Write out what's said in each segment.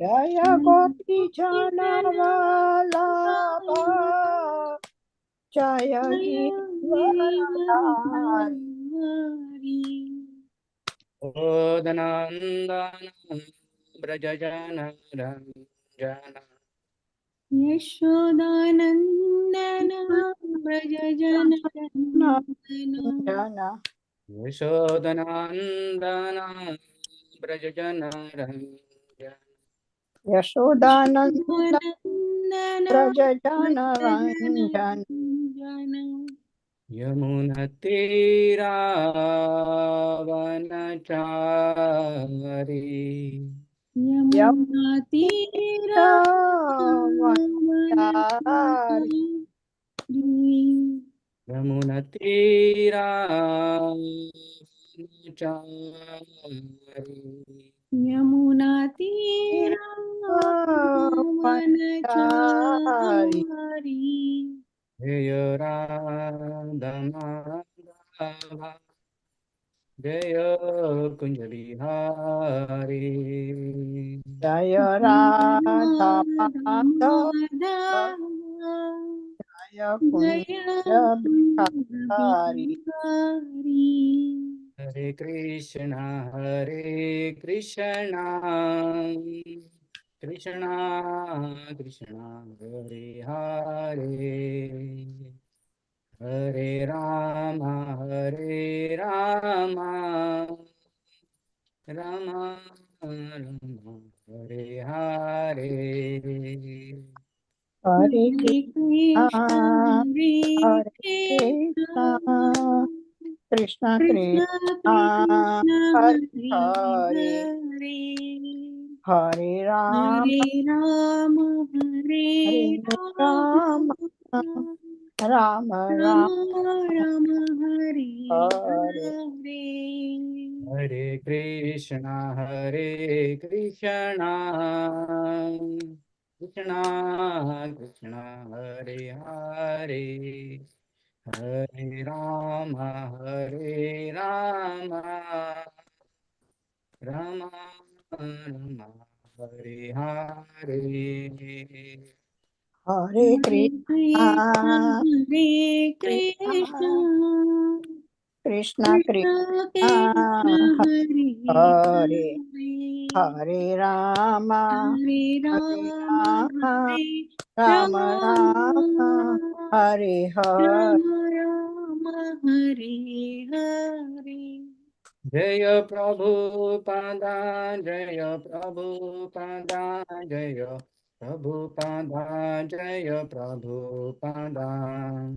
जय गोपी जनवल्लभा जय गिरिवरधारी गोदनन्दन व्रजजनरञ्जन यशोदानन्दन व्रजजनरञ्जन यशोदनन्दन व्रजजनरञ्जन यशोदानंद यशोदानन्दन व्रजजनरञ्जन व्रजजनरञ्जन यमुनतीरावनचारी यमुनातीरावनचारि यमुनातीरावनचारि जय राधा माधव जय कुंज बिहारी जय राधा माधव जय कुंज बिहारी हरे कृष्णा कृष्णा कृष्णा हरे हरे हरे राम राम राम हरे हरे हरे कृष्णा हरे हरे कृष्णा कृष्ण कृष्ण कृष्ण कृष्ण हरे हरे हरे हरे हरे राम हरे राम हरे हरे राम राम राम राम हरे हरे हरे हरे कृष्णा कृष्णा कृष्णा हरे हरे हरे राम राम राम हरे हरे हरे कृष्णा हरे कृष्णा कृष्ण कृष्ण कृष्ण कृष्ण कृष्ण हरे हरे हरे हरे राम हरे हरे राम राम हरे राम राम राम हरे हरे राम राम हरे हरे जय प्रभुपादा जय प्रभुपादा जय प्रभुपादा जय प्रभुपादा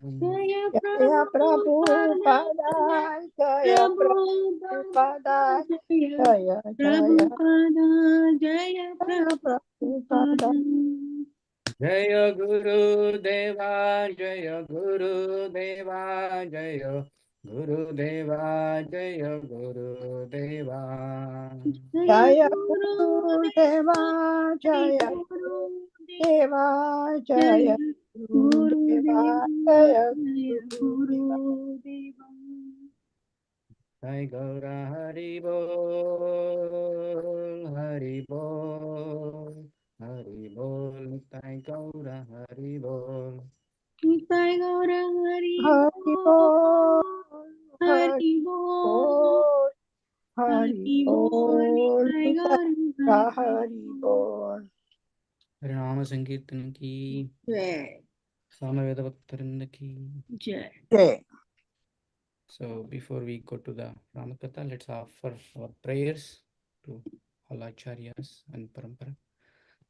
जय जय प्रभु प्रभुपाद पदा जय प्रभु पदा जय जय जय प्रभुपाद जय प्रभु प्रभुपाद पदा जय गुरुदेवा जय गुरुदेवा जय गुरुदेवा जय गुरुदेवा जय जय गुरुदेवा गुरुदेवा जय जय गुरुदेवा देवा जय जय गुरुदेवा गुरुदेवा जय जय गुरुदेवा गुरुदेवा जय गौर हरि बोल हरि बोल हरि बोल जय गौर हरि बोल निताय गौर हरि हरि बोल बोल हरि हरि बोल बोल हरि हरि बोल बोल निताय गौर नित्य हरि हरि बोल बोल हरिनाम संकीर्तन की जय सामवेद भक्तवृंद की जय जय So before we go to the Ramakatha, let's offer our prayers to all acharyas and parampara.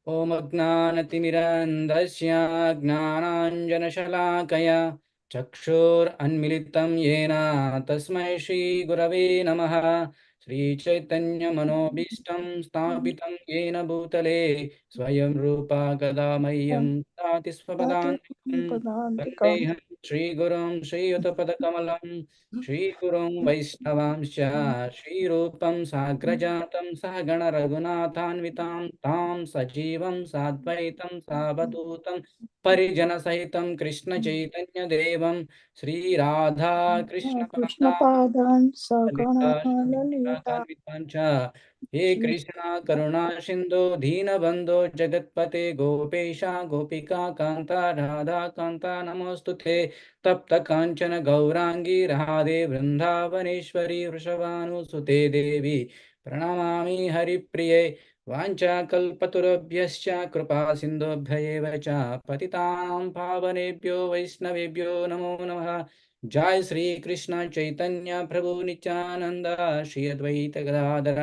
Om Ajnanatimirandasya Gnananjanashalakaya Chakshur Anmilitam Yena Tasmai Shri Gurave Namaha Shri Chaitanya Manobishtam Stapitam Yena Bhutale Swayam Rupa Kadamayam Tati Swapadantikam पदान्तिकम् Vandeham Shri Gurum Shri Utapadakkamalam Shri Gurum Vaishnavamsya Shri Rupam Sagrajatam Sahagana Raghunathanvitam Tam Sajivam Sadvaitam Savadutam Parijana Sahitam Krishna Chaitanya Devam Shri Radha Krishna Krishna Pada पादान् Lalita सकणा Shri Lalita Gopikantha, Kanvitancha. He Krishna Karuna Sindhu Dina Bandhu Jagatpate Gopesha Gopika Kanta Radha Kanta Namostute Tapta Kanchana Gaurangi Radhe Vrindavaneshwari Vrishabhanu Sute Devi Pranamami Hari Priye Vancha Kalpaturabhyascha Kripa Sindhubhya Cha Patitam Pavanebhyo Vaishnavebhyo Namo Namaha. जय श्री कृष्ण चैतन्य प्रभु नित्यानंद श्री अद्वैत गदाधर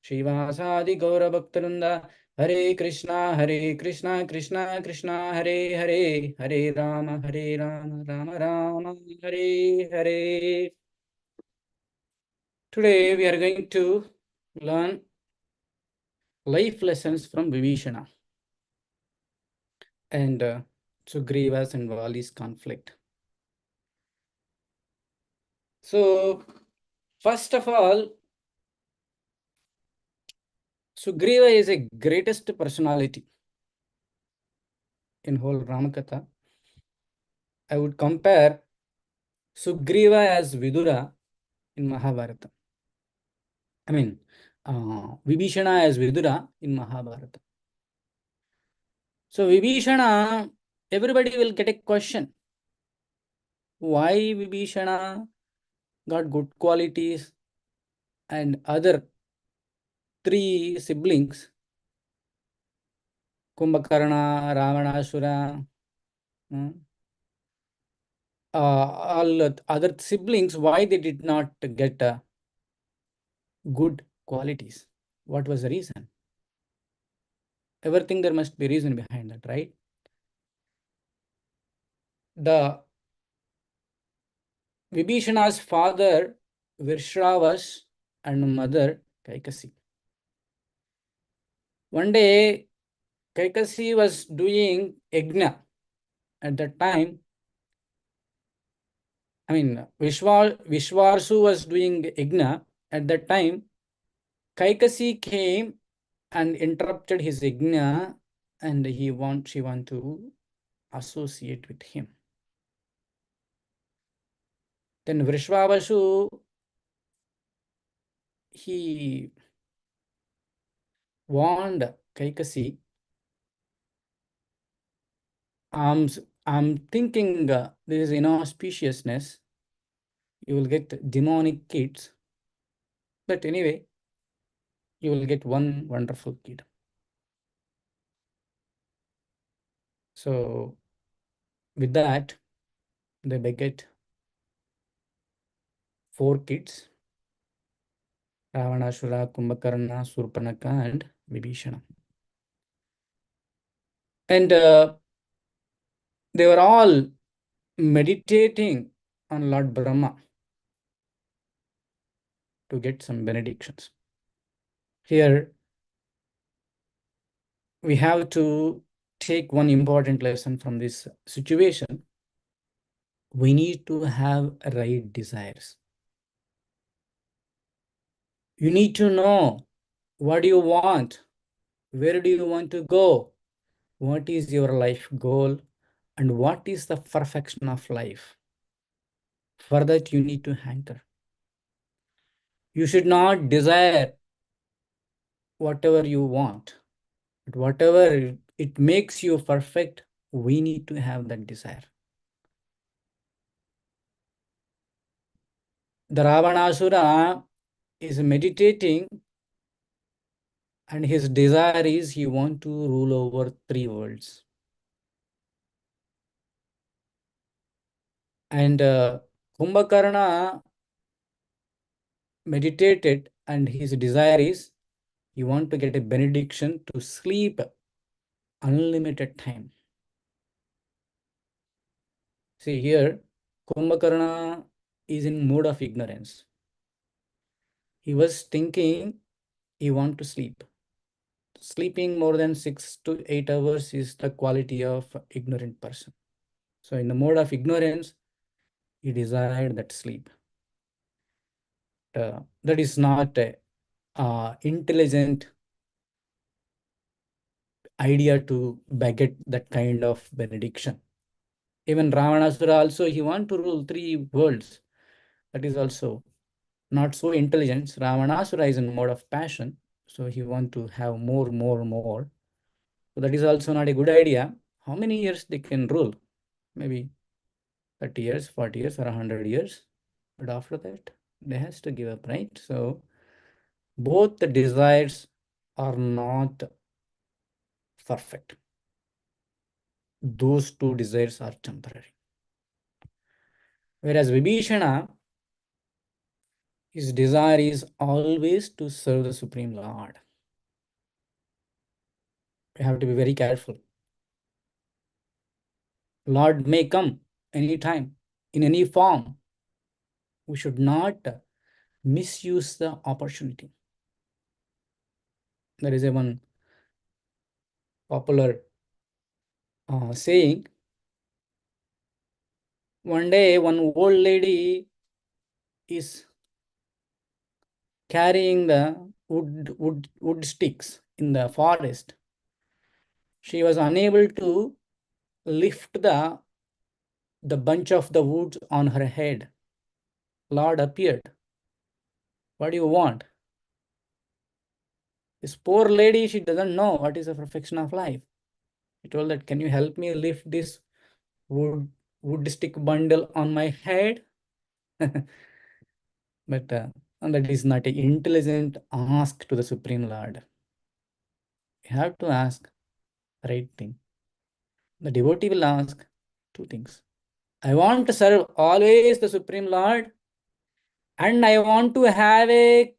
श्रीवासादि गौर भक्तवृंद हरे Krishna Krishna Krishna Hare Hare Hare Ram Ram Ram Hare Hare. Today we are going to learn life lessons from Vibhishana and Sugriva's and Vali's conflict. So, first of all, Sugriva is a greatest personality in whole Ramakatha. I would compare Sugriva as Vidura in Mahabharata. I mean, Vibhishana as Vidura in Mahabharata. So Vibhishana, everybody will get a question. Why Vibhishana got good qualities and other three siblings, Kumbhakarna, Ravanasura, all other siblings, why they did not get good qualities? What was the reason? Everything there must be reason behind that, right? The Vibhishana's father Virshravas and mother Kaikasi. One day Kaikasi was doing yajna. At that time, I mean Vishvarsu was doing yajna. At that time, Kaikasi came and interrupted his yajna, and she want to associate with him. Then Vrishvavasu, he warned Kaikasi, I'm thinking there is inauspiciousness. You will get demonic kids. But anyway, you will get one wonderful kid. So with that, they beget 4 kids: Ravanashura, Kumbhakarna, Surpanaka, and Vibhishana. And they were all meditating on Lord Brahma to get some benedictions. Here, we have to take one important lesson from this situation. We need to have right desires. You need to know what do you want, where do you want to go, what is your life goal, and what is the perfection of life. For that, you need to hanker. You should not desire whatever you want, but whatever it makes you perfect, we need to have that desire. The Ravanasura is meditating, and his desire is he wants to rule over 3 worlds. And Kumbhakarna meditated, and his desire is he wants to get a benediction to sleep unlimited time. See here, Kumbhakarna is in mood of ignorance. He was thinking he wants to sleep. Sleeping more than 6 to 8 hours is the quality of ignorant person. So in the mode of ignorance, he desired that sleep. That is not a intelligent idea to beget that kind of benediction. Even Ravanasura also, he want to rule 3 worlds. That is also not so intelligent. Ravanasura is in mode of passion, so he want to have more, more, more. So that is also not a good idea. How many years they can rule? Maybe 30 years, 40 years, or 100 years. But after that, they has to give up, right? So both the desires are not perfect. Those two desires are temporary. Whereas Vibhishana, his desire is always to serve the Supreme Lord. We have to be very careful. Lord may come anytime, in any form. We should not misuse the opportunity. There is a one popular saying. One day, one old lady is carrying the wood sticks in the forest. She was unable to lift the bunch of the woods on her head. Lord appeared. What do you want? This poor lady, she doesn't know what is the perfection of life. She told that, can you help me lift this wood stick bundle on my head? But that is not an intelligent ask to the Supreme Lord. You have to ask the right thing. The devotee will ask two things. I want to serve always the Supreme Lord, and I want to have a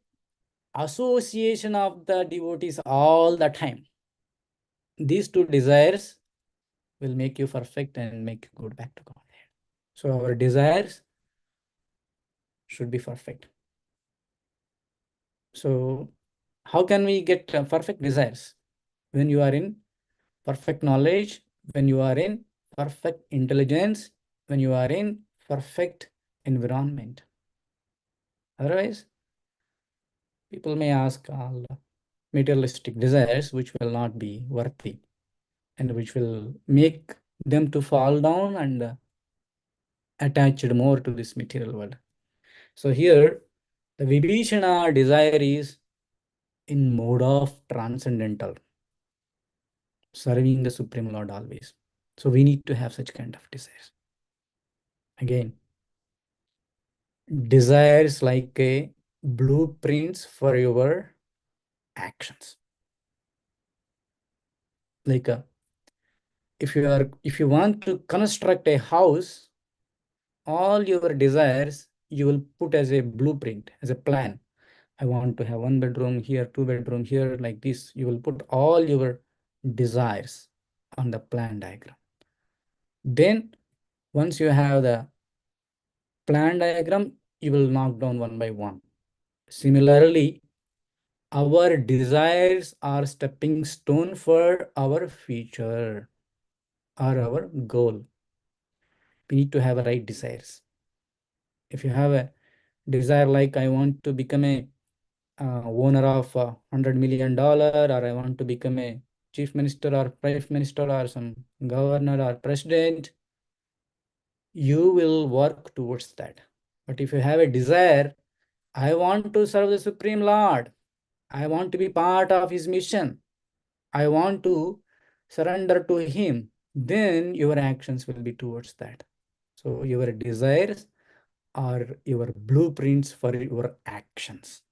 association of the devotees all the time. These two desires will make you perfect and make you go back to God. So our desires should be perfect. So how can we get perfect desires? When you are in perfect knowledge, when you are in perfect intelligence, when you are in perfect environment. Otherwise, people may ask all materialistic desires which will not be worthy and which will make them to fall down and attached more to this material world. So here, the Vibhishana desire is in mode of transcendental, serving the Supreme Lord always. So we need to have such kind of desires. Again, desires like a blueprints for your actions. Like if you want to construct a house, all your desires you will put as a blueprint, as a plan. I want to have 1 bedroom here, 2 bedroom here, like this. You will put all your desires on the plan diagram. Then once you have the plan diagram, you will knock down one by one. Similarly, our desires are stepping stone for our future or our goal. We need to have a right desires. If you have a desire like I want to become a owner of $100 million, or I want to become a chief minister or prime minister or some governor or president, you will work towards that. But if you have a desire, I want to serve the Supreme Lord, I want to be part of his mission, I want to surrender to him, then your actions will be towards that. So your desires are your blueprints for your actions.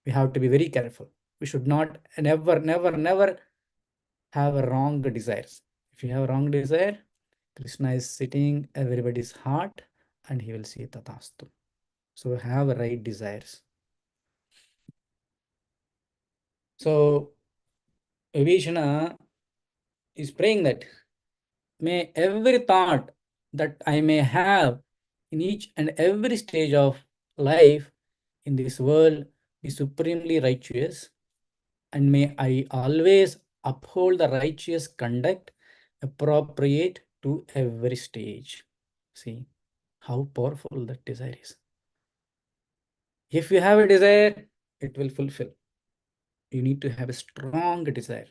We have to be very careful. We should not never have a wrong desires. If you have a wrong desire, Krishna is sitting everybody's heart and he will see tatastu. So have right desires. So Vibhishana is praying that may every thought that I may have in each and every stage of life in this world be supremely righteous, and may I always uphold the righteous conduct appropriate to every stage. See how powerful that desire is. If you have a desire, it will fulfill. You need to have a strong desire.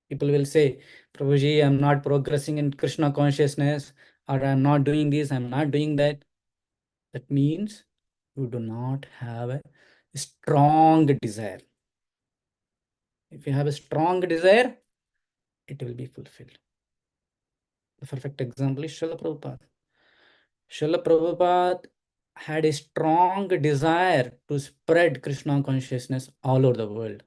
People will say, Prabhuji, I'm not progressing in Krishna consciousness, or I'm not doing this, I'm not doing that. That means you do not have a strong desire. If you have a strong desire, it will be fulfilled. The perfect example is Srila Prabhupada. Srila Prabhupada had a strong desire to spread Krishna consciousness all over the world.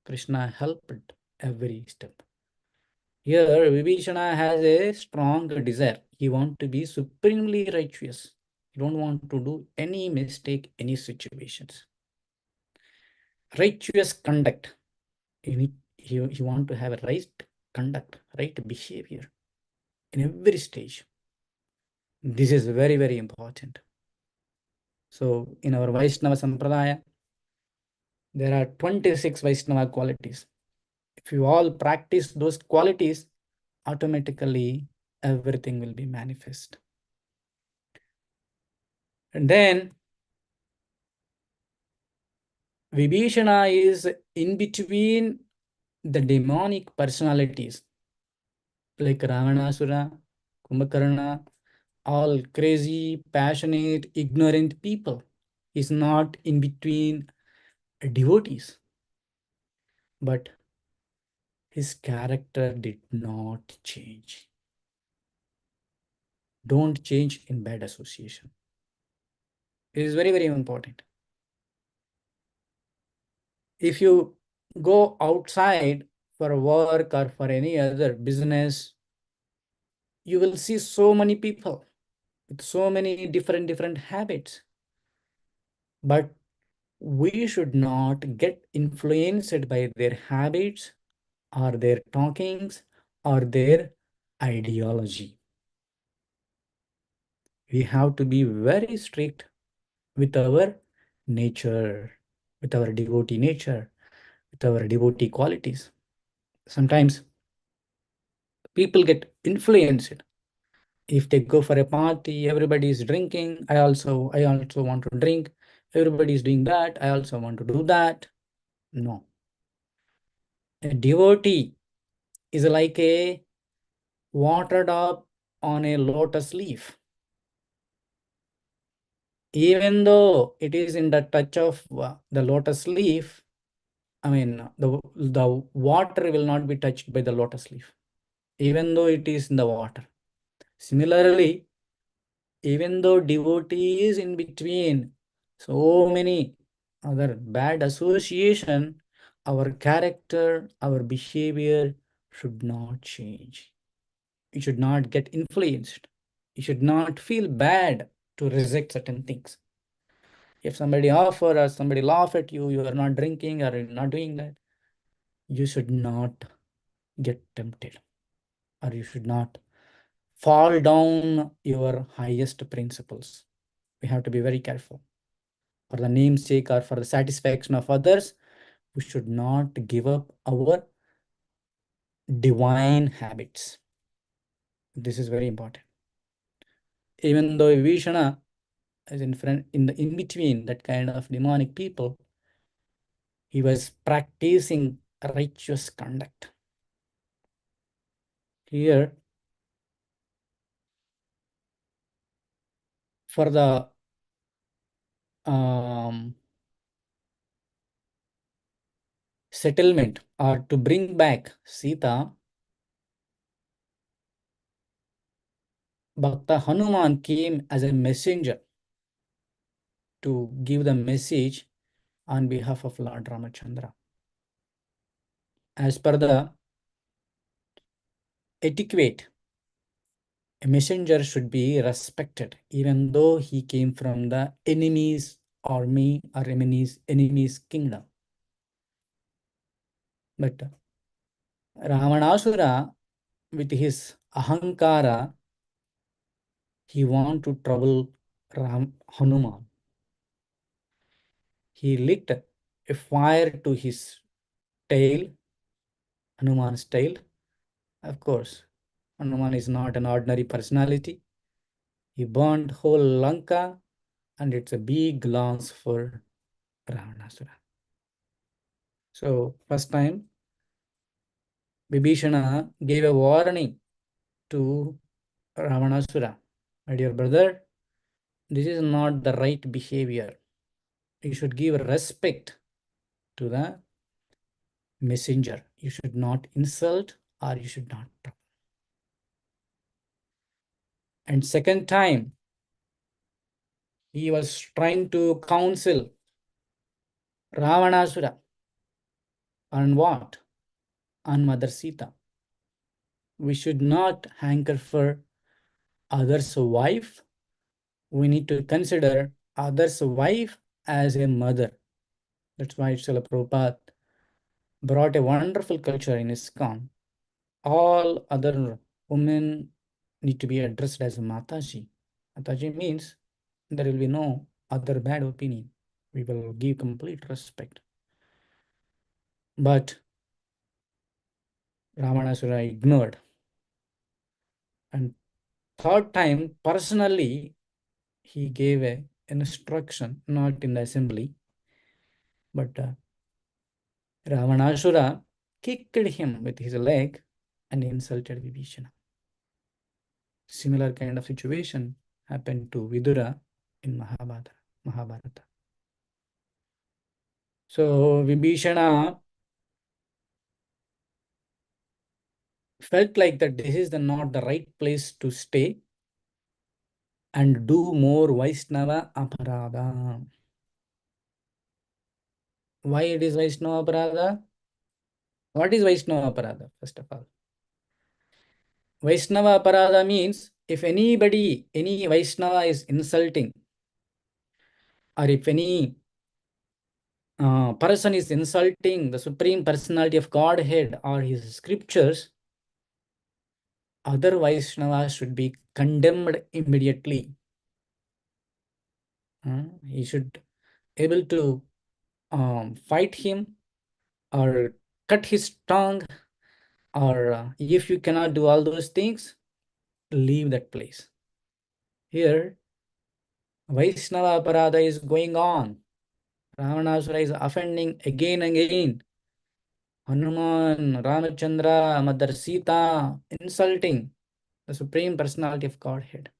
Krishna helped every step. Here, Vibhishana has a strong desire. He wants to be supremely righteous. He don't want to do any mistake, any situations. Righteous conduct. He want to have a right conduct, right behavior in every stage. This is very, very important. So in our Vaishnava Sampradaya, there are 26 Vaishnava qualities. If you all practice those qualities, automatically everything will be manifest. And then Vibhishana is in between the demonic personalities like Ravanasura, Kumbhakarna, all crazy, passionate, ignorant people. He's not in between devotees. But his character did not change. Don't change in bad association. It is very, very important. If you go outside for work or for any other business, you will see so many people with so many different habits. But we should not get influenced by their habits or their talkings or their ideology. We have to be very strict with our nature, with our devotee nature, with our devotee qualities. Sometimes people get influenced. If they go for a party, everybody is drinking. I also want to drink. Everybody is doing that. I also want to do that. No. A devotee is like a water drop on a lotus leaf. Even though it is in the touch of the lotus leaf, I mean, the water will not be touched by the lotus leaf, even though it is in the water. Similarly, even though devotee is in between so many other bad association, our character, our behavior should not change. You should not get influenced. You should not feel bad to reject certain things. If somebody offer or somebody laugh at you, you are not drinking or you're not doing that, you should not get tempted, or you should not fall down your highest principles. We have to be very careful. For the namesake or for the satisfaction of others, we should not give up our divine habits. This is very important. Even though Vishana is in between that kind of demonic people, he was practicing righteous conduct. Here, for the settlement or to bring back Sita, Bhakta Hanuman came as a messenger to give the message on behalf of Lord Ramachandra. As per the etiquette, a messenger should be respected, even though he came from the enemy's army or enemy's kingdom. But Ravanasura, with his ahankara, he want to trouble Hanuman. He lit a fire to his tail, Hanuman's tail. Of course, Hanuman is not an ordinary personality. He burned whole Lanka, and it's a big loss for Ravanasura. So first time, Vibhishana gave a warning to Ravanasura. My dear brother, this is not the right behavior. You should give respect to the messenger. You should not insult or you should not talk. And second time, he was trying to counsel Ravanasura on what? On Mother Sita. We should not hanker for others' wife. We need to consider others' wife as a mother. That's why Srila Prabhupada brought a wonderful culture in ISKCON. All other women need to be addressed as Mataji. Mataji means there will be no other bad opinion. We will give complete respect. But Ravanasura ignored. And third time, personally, he gave an instruction, not in the assembly, but Ravanasura kicked him with his leg and insulted Vibhishana. Similar kind of situation happened to Vidura in Mahabharata. So Vibhishana felt like that this is not the right place to stay and do more Vaishnava aparadha. Why it is Vaishnava aparadha? What is Vaishnava aparadha, first of all? Vaishnava aparadha means if anybody, any Vaishnava is insulting, or if any person is insulting the Supreme Personality of Godhead or his scriptures, other Vaishnavas should be condemned immediately. He should able to fight him or cut his tongue, or if you cannot do all those things, leave that place. Here, Vaishnava aparadha is going on. Ravanasura is offending again and again. Hanuman, Ramachandra, Mother Sita, insulting the Supreme Personality of Godhead.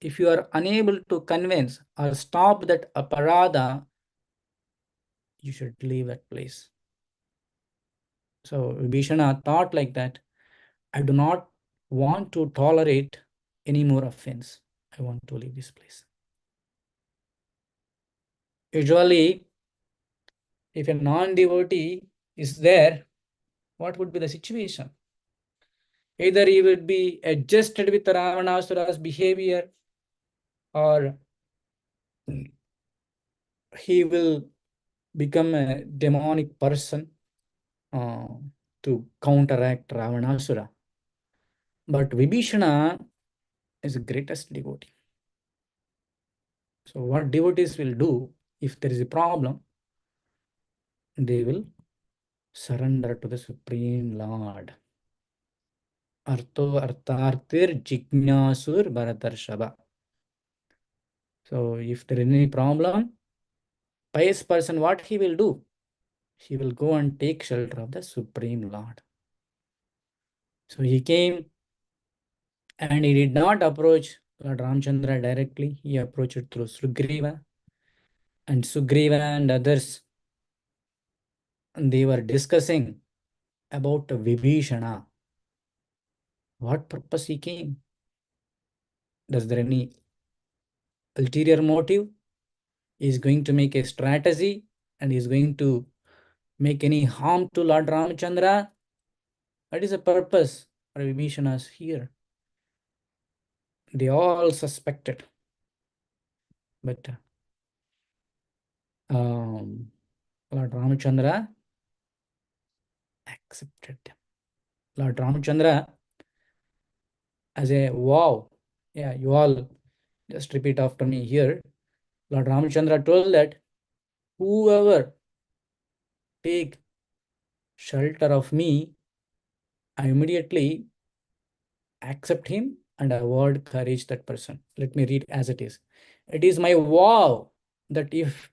If you are unable to convince or stop that aparadha, you should leave that place. So Vibhishana thought like that. I do not want to tolerate any more offense. I want to leave this place. Usually, if a non-devotee is there, what would be the situation? Either he would be adjusted with Ravanasura's behavior, or he will become a demonic person to counteract Ravanasura. But Vibhishana is the greatest devotee. So what devotees will do if there is a problem, they will surrender to the Supreme Lord. Artho artartir jignasur bharatarshava. So if there is any problem, pious person, what he will do? He will go and take shelter of the Supreme Lord. So he came and he did not approach Lord Ramchandra directly. He approached through Sugriva. And Sugriva and others, they were discussing about Vibhishana. What purpose he came? Is there any ulterior motive? He is going to make a strategy and he is going to make any harm to Lord Ramchandra? What is the purpose for Vibhishana's here? They all suspected. But Lord Ramchandra accepted them. Lord Ramchandra as a vow. Yeah, you all just repeat after me here. Lord Ramchandra told that whoever take shelter of me, I immediately accept him and award courage that person. Let me read as it is. It is my vow that if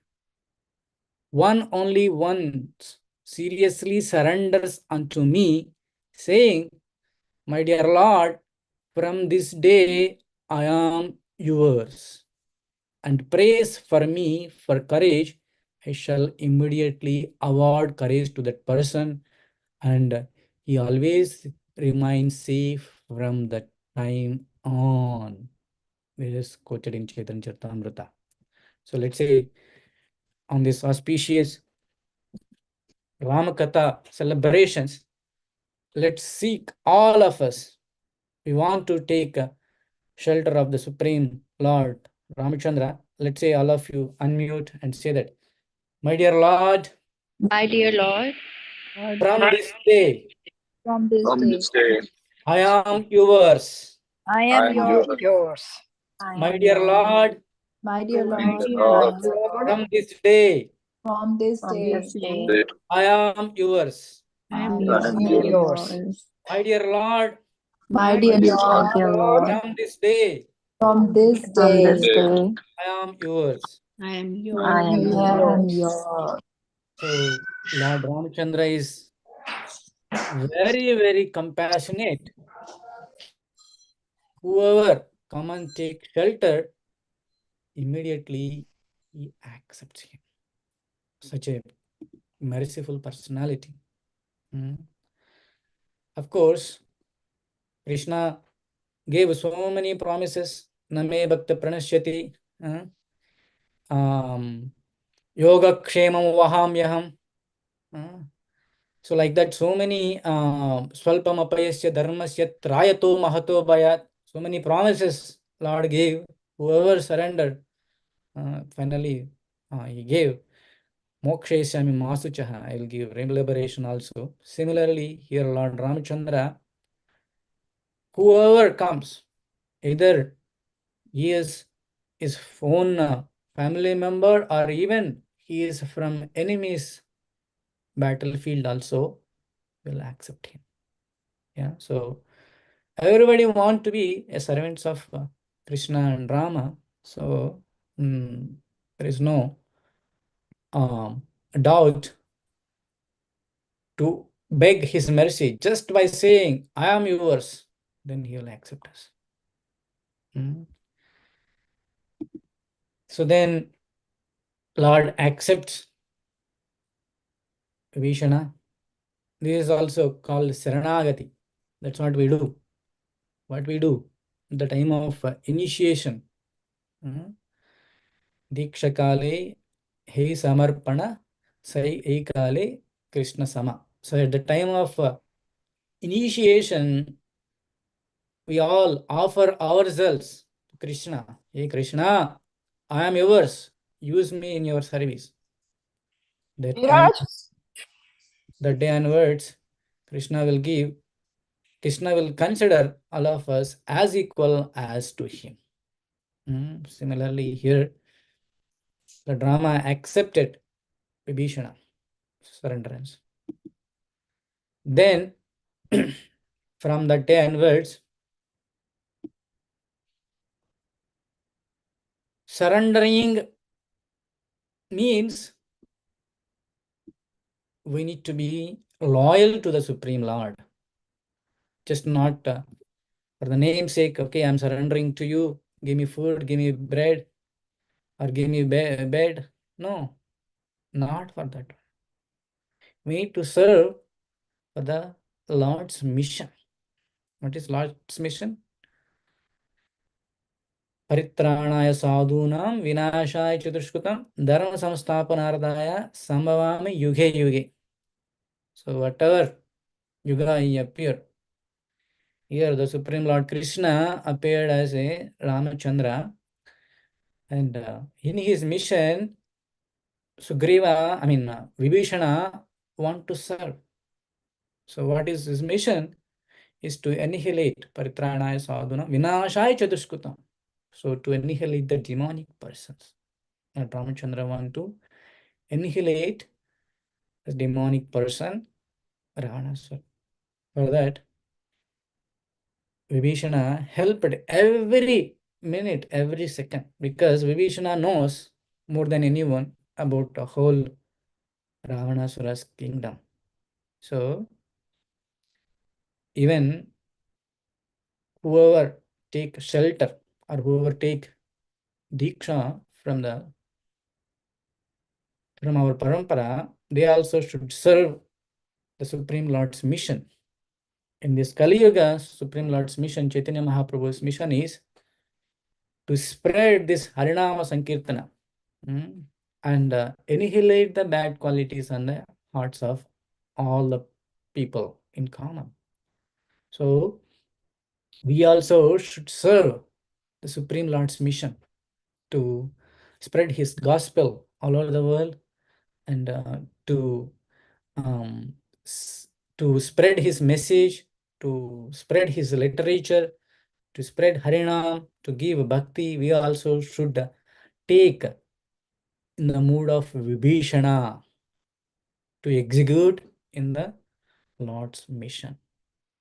only once seriously surrenders unto me, saying, my dear Lord, from this day I am yours. and prays for me for courage, I shall immediately award courage to that person, and he always remains safe from that time on. This is quoted in Chaitanya Charitamrita. So let's say on this auspicious Ramakatha celebrations, let's seek all of us. We want to take shelter of the Supreme Lord Ramachandra. Let's say all of you unmute and say that, my dear Lord, My dear Lord, Lord, from this day, from this From day, this day, I am yours. I I am am yours. yours. My dear Lord, My dear my Lord, dear Lord, Lord, from this day, from this from day, this day, that I am yours. I am I I am yours. My dear Lord, my My dear dear Lord, My dear Lord, from this day, from this from this day, day, I am yours. I am I am yours. yours. So Lord Ramachandra is very, very compassionate. Whoever come and take shelter, immediately he accepts him. Such a merciful personality. Of course, Krishna gave so many promises. Name bhakta pranashyati. Yoga kshemam vahamyaham. So like that, so many swalpam apayasya dharmasya trayato mahato bhayat. So many promises Lord gave. Whoever surrendered, finally he gave. Mokshayasami masuchaha. I will give liberation also. Similarly, here Lord Ramachandra, whoever comes, either he is his own family member or even he is from enemy's battlefield also, will accept him. Yeah, so everybody want to be a servants of Krishna and Rama. So there is no doubt to beg his mercy just by saying, I am yours, then he will accept us. So then Lord accepts Vishana. This is also called Saranagati. That's what we do. What we do at the time of initiation. Diksha kale he samarpana sai ekale Krishna sama. So at the time of initiation, we all offer ourselves to Krishna. Hey Krishna, I am yours. Use me in your service. That time, that day onwards, Krishna will consider all of us as equal as to him. Similarly, here, the drama accepted Vibhishana, surrenderance. Then, from that day onwards, surrendering means we need to be loyal to the Supreme Lord. Just not for the name's sake, okay, I'm surrendering to you, give me food, give me bread, or give me bed. No, not for that. We need to serve for the Lord's mission. What is Lord's mission? Paritranaya sadhunam vinashaya chaturshkutam dharma samsthapanardaya sambhavami yuge yuge. So whatever yuga he appeared, here the Supreme Lord Krishna appeared as a Ramachandra, and in his mission, Vibhishana want to serve. So what is his mission? Is to annihilate Paritranaya sadhunam vinashaya chaturshkutam. So to annihilate the demonic persons. And Ramachandra want to annihilate the demonic person, Ravanaswara. For that, Vibhishana helped every minute, every second, because Vibhishana knows more than anyone about the whole Ravanasura's kingdom. So even whoever take shelter or whoever take Diksha from our parampara, they also should serve the Supreme Lord's mission. In this Kali Yuga, Supreme Lord's mission, Chaitanya Mahaprabhu's mission is to spread this Harinama Sankirtana and annihilate the bad qualities on the hearts of all the people in common. So we also should serve the Supreme Lord's mission to spread his gospel all over the world and to spread his message, to spread his literature, to spread Harinam, to give bhakti. We also should take in the mood of Vibhishana to execute in the Lord's mission.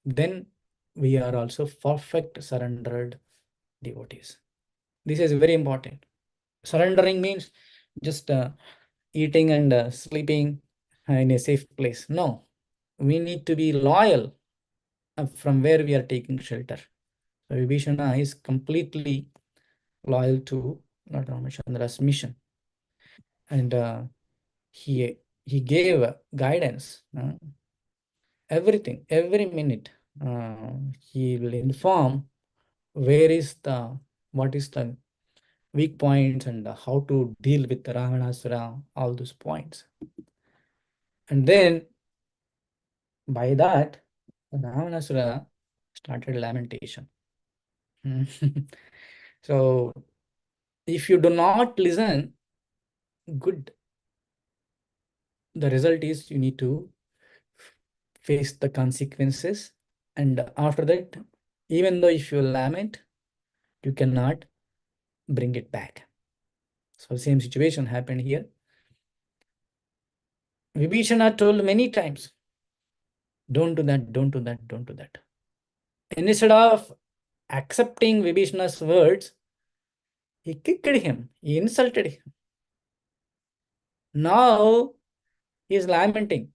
Then we are also perfect surrendered devotees. This is very important. Surrendering means just eating and sleeping in a safe place. No, we need to be loyal from where we are taking shelter. So Vibhishana is completely loyal to Lord Ramachandra's mission. And he gave guidance, everything, every minute. He will inform what is the weak points and how to deal with the Ravanasura, all those points. And then by that, Ravanasura started lamentation. So if you do not listen, good, the result is you need to face the consequences. And after that, even though if you lament, you cannot bring it back. So same situation happened here. Vibhishana told many times, don't do that, don't do that, don't do that. And instead of accepting Vibhishana's words, he kicked him, he insulted him. Now he is lamenting.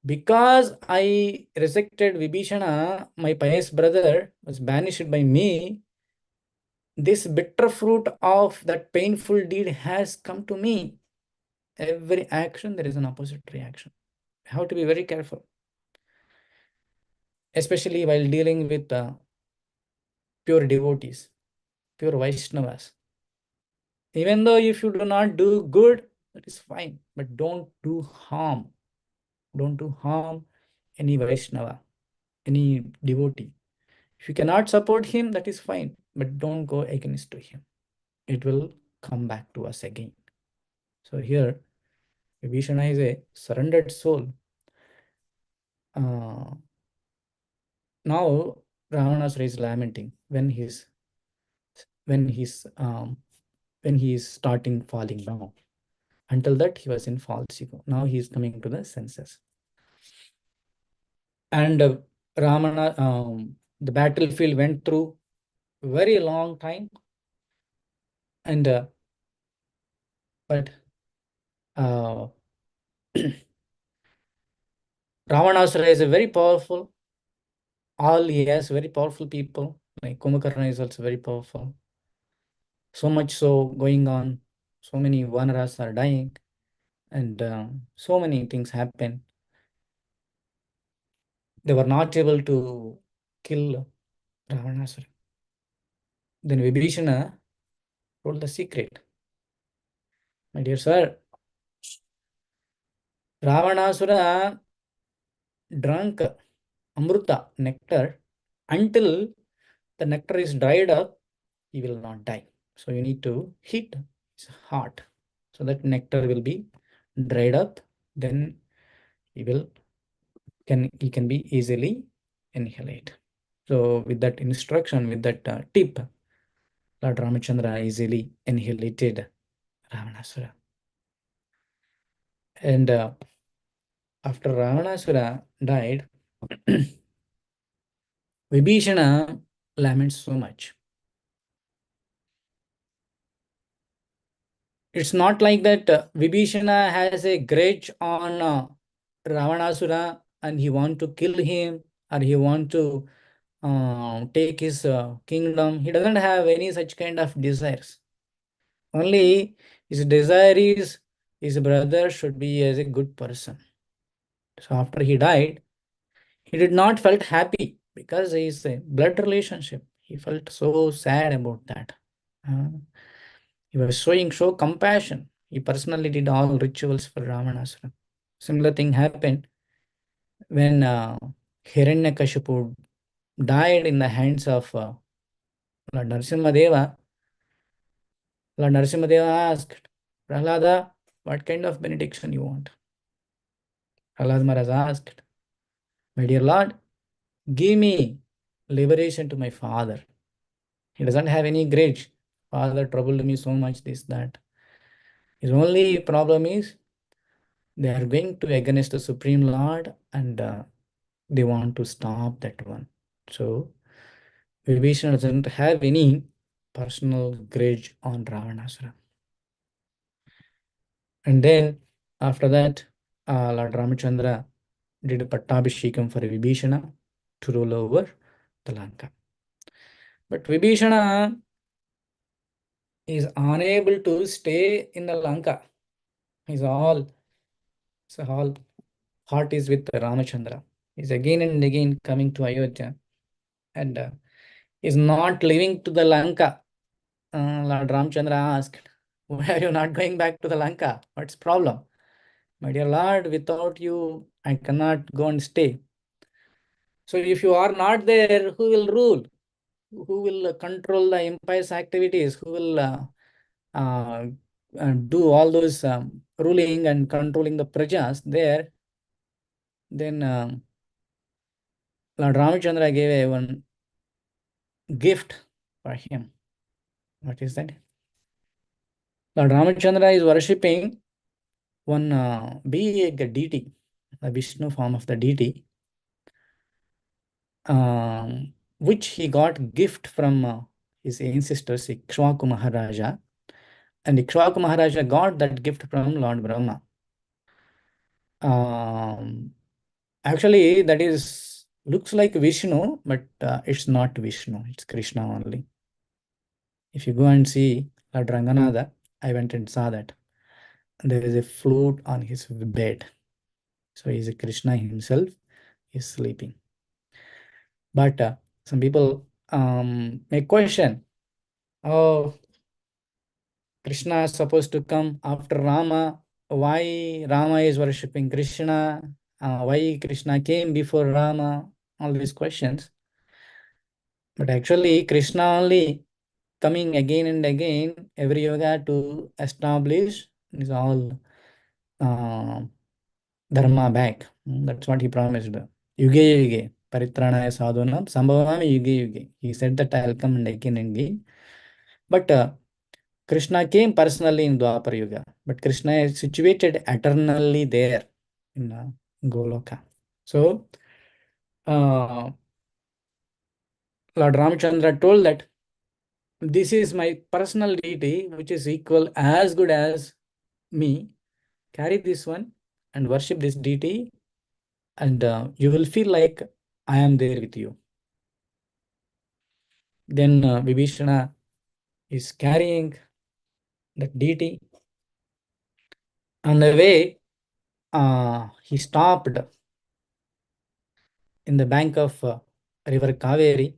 Because I rejected Vibhishana, my pious brother was banished by me. This bitter fruit of that painful deed has come to me. Every action, there is an opposite reaction. You have to be very careful, especially while dealing with pure devotees, pure Vaishnavas. Even though if you do not do good, that is fine, but don't do harm. Don't do harm any Vaishnava, any devotee. If you cannot support him, that is fine, but don't go against to him. It will come back to us again. So here, Vibhishana is a surrendered soul. Now Ravanasura is lamenting when he is starting falling down. Until that, he was in false ego. Now he is coming to the senses. And the battlefield went through very long time. And but Ravanasura is a very powerful. He has very powerful people. Like Kumbhakarna is also very powerful. So much so going on. So many Vanaras are dying. And so many things happen. They were not able to kill Ravanasura. Then Vibhishana told the secret. My dear sir, Ravanasura drank amruta, nectar, until the nectar is dried up, he will not die. So you need to heat his heart so that nectar will be dried up. Then he can be easily inhaled. So with that instruction, with that tip, Lord Ramachandra easily annihilated Ravanasura. And after Ravanasura died, Vibhishana laments so much. It's not like that Vibhishana has a grudge on Ravanasura and he want to kill him or he want to take his kingdom. He doesn't have any such kind of desires. Only his desire is his brother should be as a good person. So after he died, he did not felt happy because he is a blood relationship. He felt so sad about that. Uh, he was showing so compassion. He personally did all rituals for Ravanasura. Similar thing happened when Hiranyakashipu died in the hands of Lord Narasimhadeva. Lord Narasimhadeva asked, Prahlada, what kind of benediction you want? Prahlad Maharaj asked, my dear Lord, give me liberation to my father. He doesn't have any grudge. Father troubled me so much, this, that. His only problem is they are going to against the Supreme Lord and they want to stop that one. So Vibhishana doesn't have any personal grudge on Ravanasura. And then after that, Lord Ramachandra did a Pattabhishekam for Vibhishana to rule over the Lanka. But Vibhishana is unable to stay in the Lanka. His all heart is with Ramachandra. He's again and again coming to Ayodhya and is not leaving to the Lanka. Lord Ramchandra asked, why are you not going back to the Lanka? What's problem? My dear Lord, without you, I cannot go and stay. So if you are not there, who will rule? Who will control the empire's activities? Who will uh, do all those ruling and controlling the prajas there? Then Lord Ramachandra gave a one gift for him. What is that? Lord Ramachandra is worshipping one big deity, the Vishnu form of the deity, which he got gift from his ancestors, Ikshvaku Maharaja. And Ikshvaku Maharaja got that gift from Lord Brahma. Actually, that is looks like Vishnu, but it's not Vishnu. It's Krishna only. If you go and see Lord Ranganatha, I went and saw that. There is a flute on his bed. So he's a Krishna himself is sleeping. But some people may question, oh, Krishna is supposed to come after Rama. Why Rama is worshipping Krishna? Why Krishna came before Rama? All these questions. But actually, Krishna only coming again and again every yoga to establish is all dharma back. That's what he promised. Yuge yuge paritranaya sadhunam sambhavami yuge yuge. He said that I'll come and again. But Krishna came personally in Dwapar Yuga, but Krishna is situated eternally there in Goloka. So, Lord Ramachandra told that this is my personal deity, which is equal as good as me. Carry this one and worship this deity, and you will feel like I am there with you. Then Vibhishana is carrying that deity. On the way, he stopped in the bank of river Kaveri,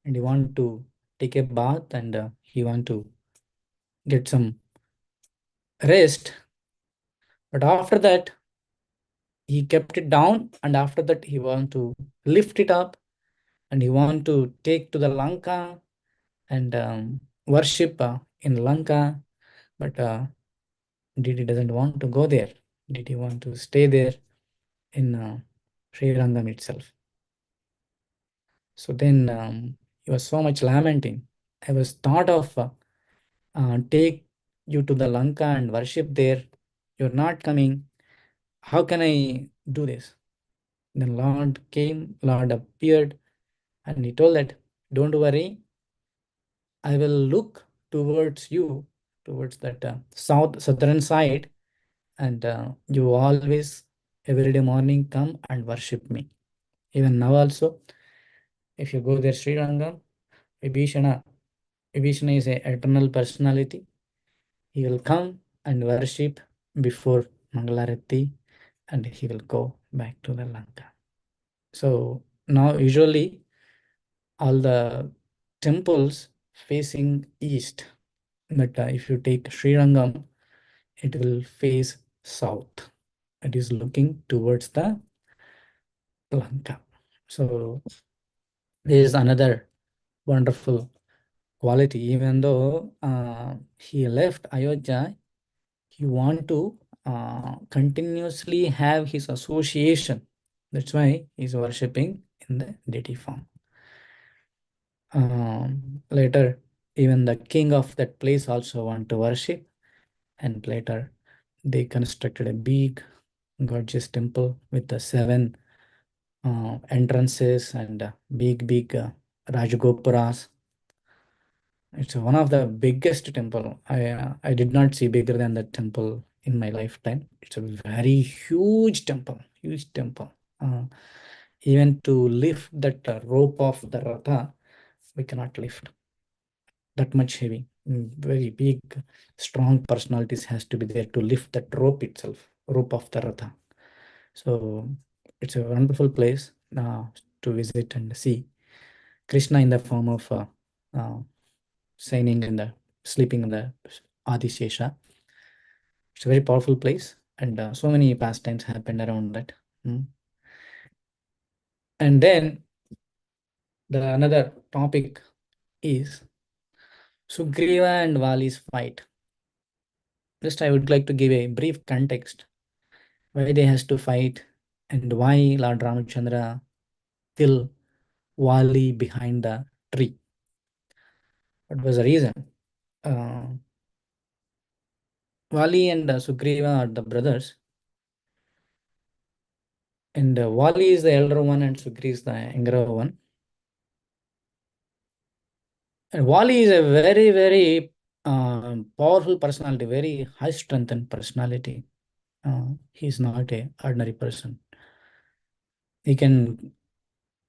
and he want to take a bath and he want to get some rest. But after that, he kept it down, and after that he want to lift it up, and he want to take to the Lanka and worship in Lanka. But Didi doesn't want to go there. Didi want to stay there in Sri Rangam itself. So then he was so much lamenting. I was thought of take you to the Lanka and worship there. You're not coming. How can I do this? Then Lord came, Lord appeared, and he told that, don't worry, I will look towards you, towards that southern side, and you always, every day morning, come and worship me. Even now also, if you go there, Sri Rangam, Vibhishana is an eternal personality. he will come and worship before Mangalarati, and he will go back to the Lanka. So now usually all the temples facing east, but if you take Srirangam, it will face south. It is looking towards the Lanka. So there is another wonderful quality. Even though he left Ayodhya, he want to continuously have his association. That's why he's worshipping in the deity form. Later, even the king of that place also want to worship, and later they constructed a big gorgeous temple with the 7 entrances and big Rajgopuras. It's one of the biggest temple. I did not see bigger than that temple in my lifetime. It's a very huge temple, huge temple. Even to lift that rope of the Ratha, we cannot lift. That much heavy. Very big, strong personalities has to be there to lift that rope itself, rope of the Ratha. So it's a wonderful place to visit and see Krishna in the form of shining in the sleeping in the Adishesha. It's a very powerful place, and so many pastimes happened around that. And then the another topic is Sugriva and Vali's fight. Just I would like to give a brief context why they has to fight and why Lord Ramachandra kill Vali behind the tree. What was the reason? Vali and Sugriva are the brothers, and Vali is the elder one and Sugriva is the younger one. And Vali is a very powerful personality, very high strength and personality. He's not a ordinary person. He can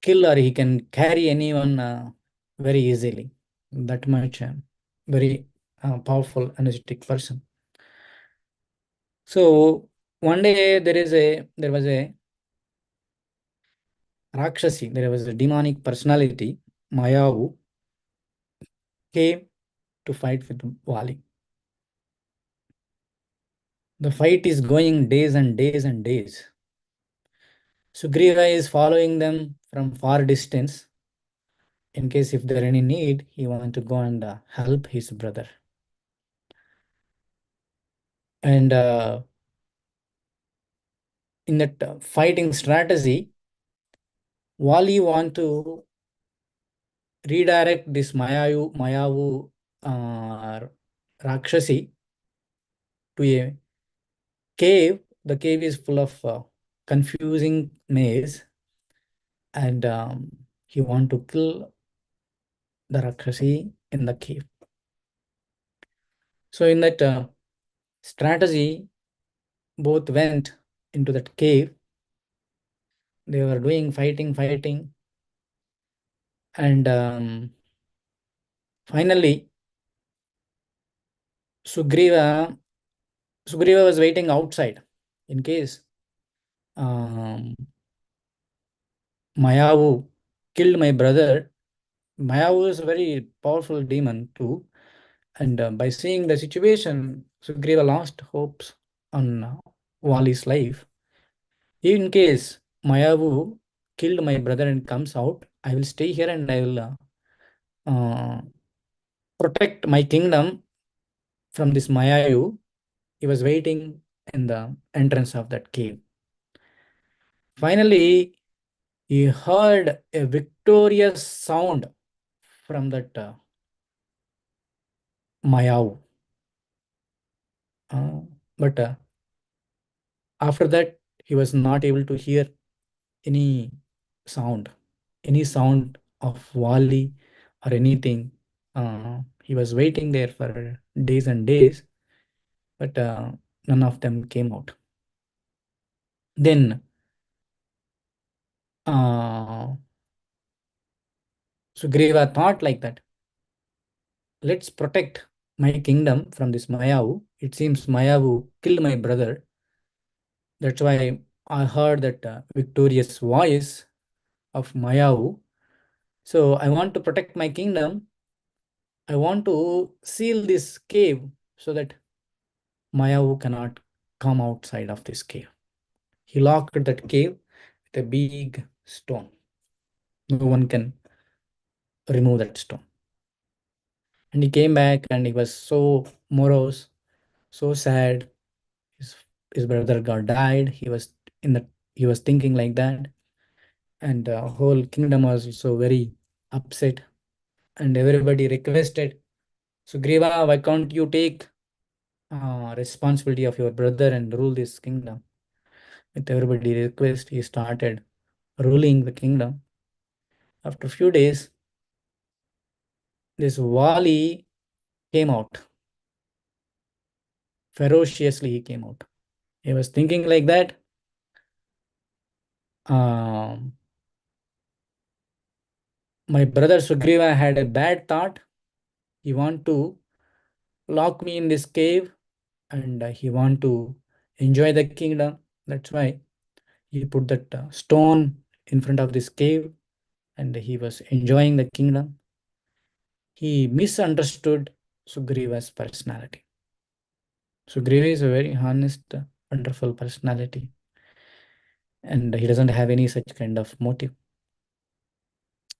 kill or he can carry anyone very easily. That much very powerful, energetic person. So one day there was a Rakshasi, there was a demonic personality, Mayavu, came to fight with Vali. The fight is going days and days and days. Sugriva is following them from far distance. In case if there any need, he want to go and help his brother. And in that fighting strategy, Vali want to redirect this Mayavu Rakshasi to a cave. The cave is full of confusing maze, and he want to kill the Rakshasi in the cave. So in that strategy, both went into that cave. They were doing fighting, and finally Sugriva was waiting outside in case Mayavu killed my brother. Mayavu is a very powerful demon too, and by seeing the situation, Sugriva lost hopes on Vali's life. In case Mayavu killed my brother and comes out, I will stay here and I will protect my kingdom from this Mayavu. He was waiting in the entrance of that cave. Finally, he heard a victorious sound from that Mayavu. But after that, he was not able to hear any sound of Wali or anything. He was waiting there for days and days, but none of them came out. Then Sugriva thought like that. Let's protect my kingdom from this Mayavu. It seems Mayavu killed my brother. That's why I heard that victorious voice of Mayavu. So I want to protect my kingdom. I want to seal this cave so that Mayavu cannot come outside of this cave. He locked that cave with a big stone. No one can remove that stone. And he came back and he was so morose, so sad. His, his brother got died. He was thinking like that. And the whole kingdom was so very upset. And everybody requested, Sugriva, why can't you take responsibility of your brother and rule this kingdom? With everybody request, he started ruling the kingdom. After a few days, this Wali came out. Ferociously, he came out. He was thinking like that. My brother Sugriva had a bad thought. He want to lock me in this cave and he want to enjoy the kingdom. That's why he put that stone in front of this cave and he was enjoying the kingdom. He misunderstood Sugriva's personality. Sugriva is a very honest, wonderful personality and he doesn't have any such kind of motive.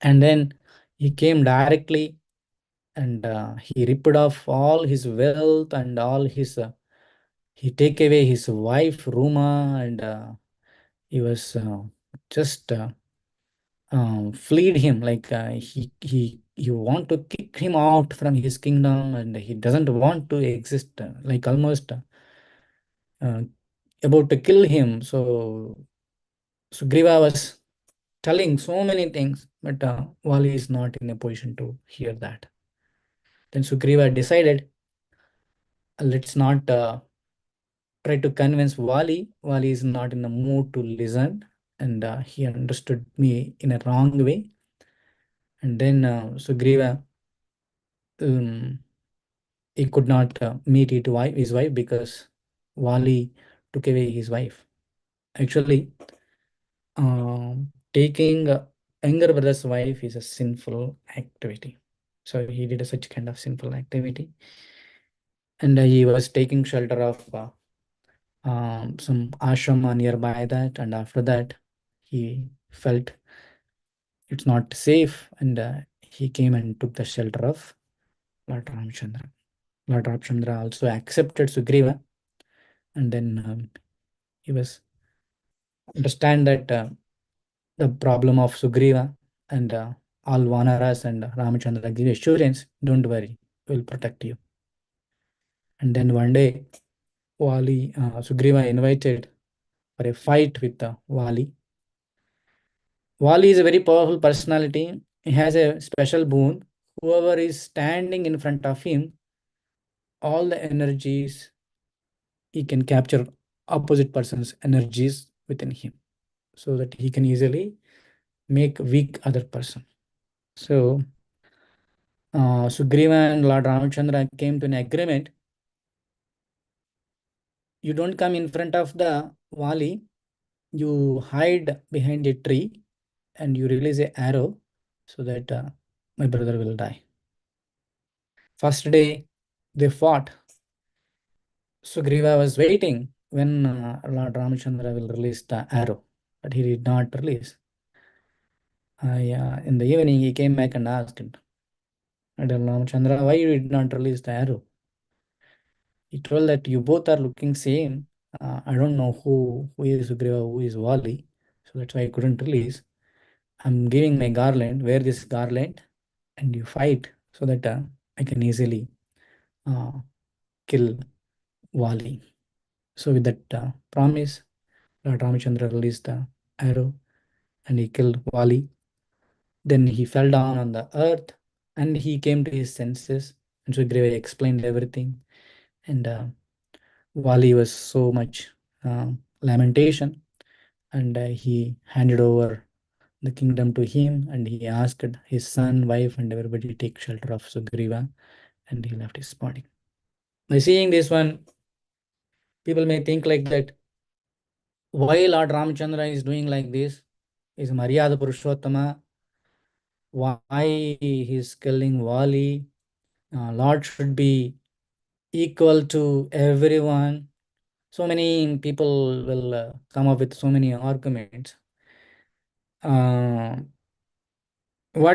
And then he came directly and he ripped off all his wealth and all his he take away his wife Ruma and he was just fleed him like he want to kick him out from his kingdom and he doesn't want to exist like almost about to kill him. So Sugriva was telling so many things, but Wali is not in a position to hear that. Then Sugriva decided, let's not try to convince Wali. Wali is not in the mood to listen, and he understood me in a wrong way. And then Sugriva, he could not meet his wife because Wali took away his wife. Actually, taking younger brother's wife is a sinful activity. So he did such kind of sinful activity, and he was taking shelter of some ashrama nearby that, and after that he felt it's not safe, and he came and took the shelter of Lord Ramchandra. Lord Ramchandra also accepted Sugriva, and then he was understand that the problem of Sugriva and all Vanaras and Ramchandra give assurance, don't worry, we'll protect you. And then one day, Sugriva invited for a fight with Wali. Wali is a very powerful personality. He has a special boon. Whoever is standing in front of him, all the energies, he can capture opposite person's energies within him so that he can easily make weak other person. So Sugriva and Lord Ramachandra came to an agreement. You don't come in front of the Wali, you hide behind a tree and you release an arrow so that my brother will die. First day they fought. Sugriva was waiting when Lord Ramachandra will release the arrow, but he did not release. In the evening, he came back and asked, Ramachandra, why you did not release the arrow? He told that you both are looking same. I don't know who is Sugriva, who is Wali, so that's why I couldn't release. I'm giving my garland, wear this garland, and you fight so that I can easily kill Wali. So with that promise, Lord Ramachandra released the arrow and he killed Wali. Then he fell down on the earth and he came to his senses. And Sugriva explained everything. And Wali was so much lamentation. And he handed over the kingdom to him. And he asked his son, wife, and everybody to take shelter of Sugriva. and he left his body. By seeing this one, people may think like that, why Lord Ramchandra is doing like this? Is Maryada Purushottama? Why he is killing Wali? Lord should be equal to everyone. So many people will come up with so many arguments. What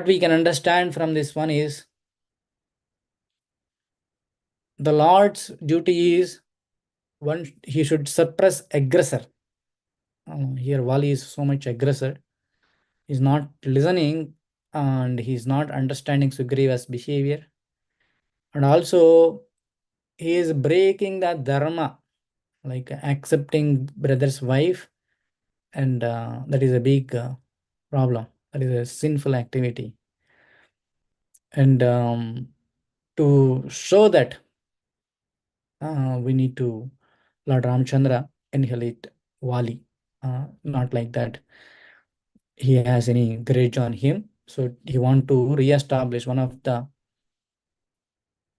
we can understand from this one is the Lord's duty is one, he should suppress aggressor. Here Wali is so much aggressor. He's not listening and he's not understanding Sugriva's behavior. And also he is breaking the dharma, like accepting brother's wife, and that is a big problem. That is a sinful activity. And to show that, we need to Lord Ramchandra annihilate Wali. Not like that he has any grudge on him. So he want to re-establish one of the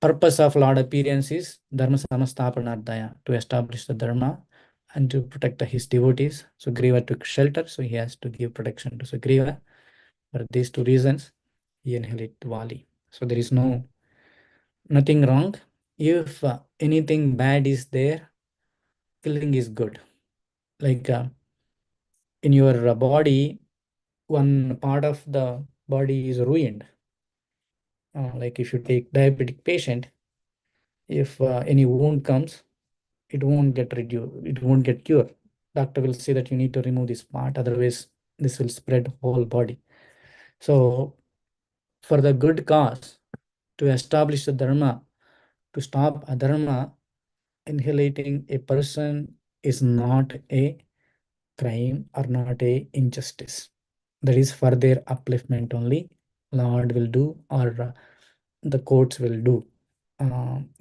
purpose of Lord appearance is Dharma Samastapanardaya, to establish the Dharma and to protect his devotees. So Sugriva took shelter, so he has to give protection to Sugriva. For these two reasons, he annihilated Vali. So there is nothing wrong. If anything bad is there, killing is good. Like in your body, one part of the body is ruined. Like if you take diabetic patient, if any wound comes, it won't get reduced, it won't get cured. Doctor will say that you need to remove this part, otherwise this will spread whole body. So for the good cause, to establish the dharma, to stop adharma, annihilating a person is not a crime or not a injustice. That is for their upliftment only. Lord will do, or the courts will do.